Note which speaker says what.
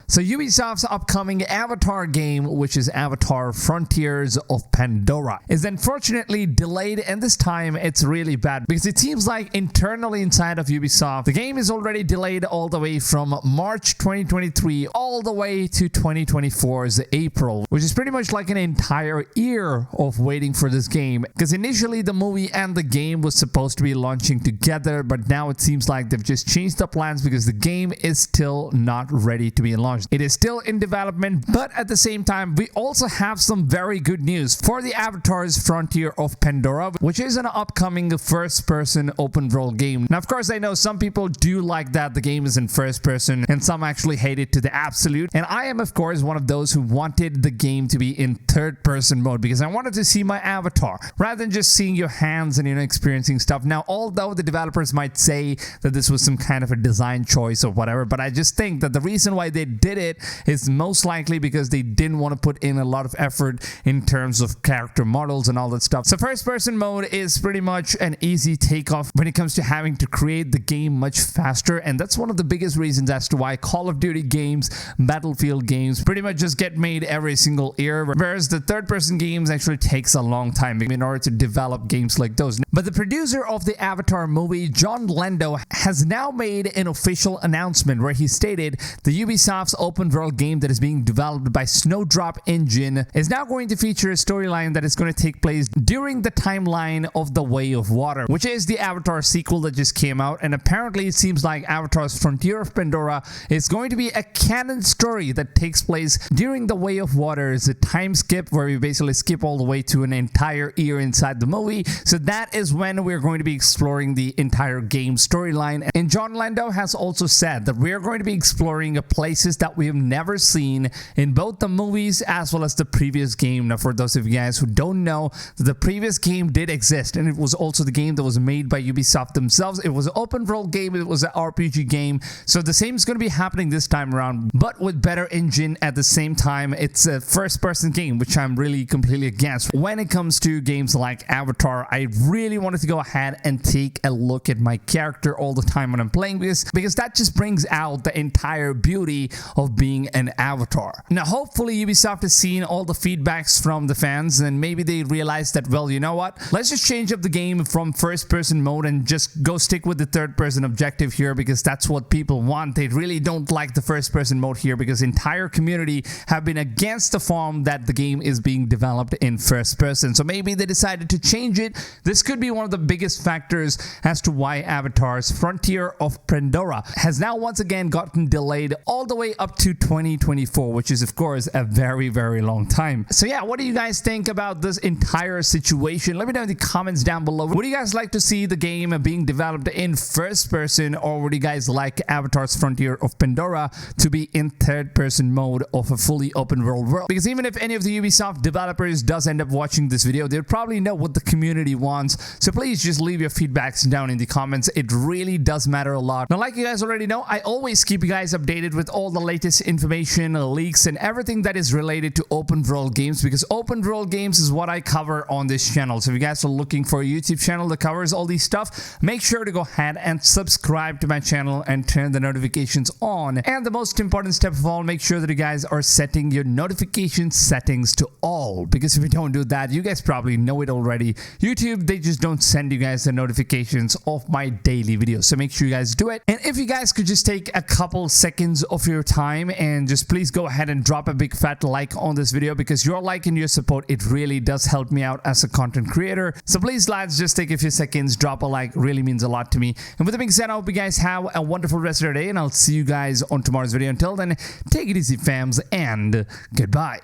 Speaker 1: So Ubisoft's upcoming Avatar game, which is Avatar Frontiers of Pandora, is unfortunately delayed, and this time it's really bad because it seems like internally inside of Ubisoft, the game is already delayed all the way from March 2023 all the way to 2024's April, which is pretty much like an entire year of waiting for this game, because initially the movie and the game was supposed to be launching together, but now it seems like they've just changed the plans because the game is still not ready to be launched. It is still in development, but at the same time we also have some very good news for the Avatar's Frontier of Pandora, which is an upcoming first-person open world game. Now of course I know some people do like that the game is in first person, and some actually hate it to the absolute, and I am of course one of those who wanted the game to be in third person mode because I wanted to see my avatar rather than just seeing your hands and experiencing stuff. Now although the developers might say that this was some kind of a design choice or whatever, but I just think that the reason why they did it is most likely because they didn't want to put in a lot of effort in terms of character models and all that stuff. So first person mode is pretty much an easy takeoff when it comes to having to create the game much faster, and that's one of the biggest reasons as to why Call of Duty games, Battlefield games pretty much just get made every single year, whereas the third person games actually takes a long time in order to develop games like those. But the producer of the Avatar movie, John Lando, has now made an official announcement where he stated the Ubisoft's open world game that is being developed by Snowdrop Engine is now going to feature a storyline that is going to take place during the timeline of The Way of Water, which is the Avatar sequel that just came out, and apparently it seems like Avatar's Frontier of Pandora is going to be a canon story that takes place during The Way of Water. It's a time skip where we basically skip all the way to an entire year inside the movie, so that is when we're going to be exploring the entire game storyline. And John Lando has also said that we're going to be exploring places that we have never seen in both the movies as well as the previous game. Now for those of you guys who don't know, the previous game did exist, and it was also the game that was made by Ubisoft themselves. It was an open world game, it was an RPG game, so the same is going to be happening this time around, but with better engine at the same time. It's a first person game, which I'm really completely against. When it comes to games like Avatar, I really wanted to go ahead and take a look at my character all the time when I'm playing this, because that just brings out the entire beauty of being an avatar. Now hopefully Ubisoft has seen all the feedbacks from the fans, and maybe they realize that, well, you know what, let's just change up the game from first person mode and just go stick with the third person objective here, because that's what people want. They really don't like the first person mode here because the entire community have been against the form that the game is being developed in first person. So maybe they decided to change it. This could be one of the biggest factors as to why Avatar's Frontier of Pandora has now once again gotten delayed all the way up to 2024, which is of course a very, very long time. So yeah, what do you guys think about this entire situation? Let me know in the comments down below. Would you guys like to see the game being developed in first person, or would you guys like Avatar's Frontier of Pandora to be in third person mode of a fully open world? Because even if any of the Ubisoft developers does end up watching this video, they'll probably know what the community wants. So please just leave your feedbacks down in the comments. It really does matter a lot. Now, like you guys already know, I always keep you guys updated with all the latest information, leaks, and everything that is related to open world games, because open world games is what I cover on this channel. So if you guys are looking for a YouTube channel that covers all these stuff, make sure to go ahead and subscribe to my channel and turn the notifications on. And the most important step of all, make sure that you guys are setting your notification settings to all, because if you don't do that, you guys probably know it already. YouTube, they just don't send you guys the notifications of my daily videos, so make sure you guys do it. And if you guys could just take a couple seconds of your time and just please go ahead and drop a big fat like on this video, because your like and your support, it really does help me out as a content creator. So please lads, just take a few seconds, drop a like, really means a lot to me. And with that being said, I hope you guys have a wonderful rest of your day, and I'll see you guys on tomorrow's video. Until then, take it easy fams, and goodbye.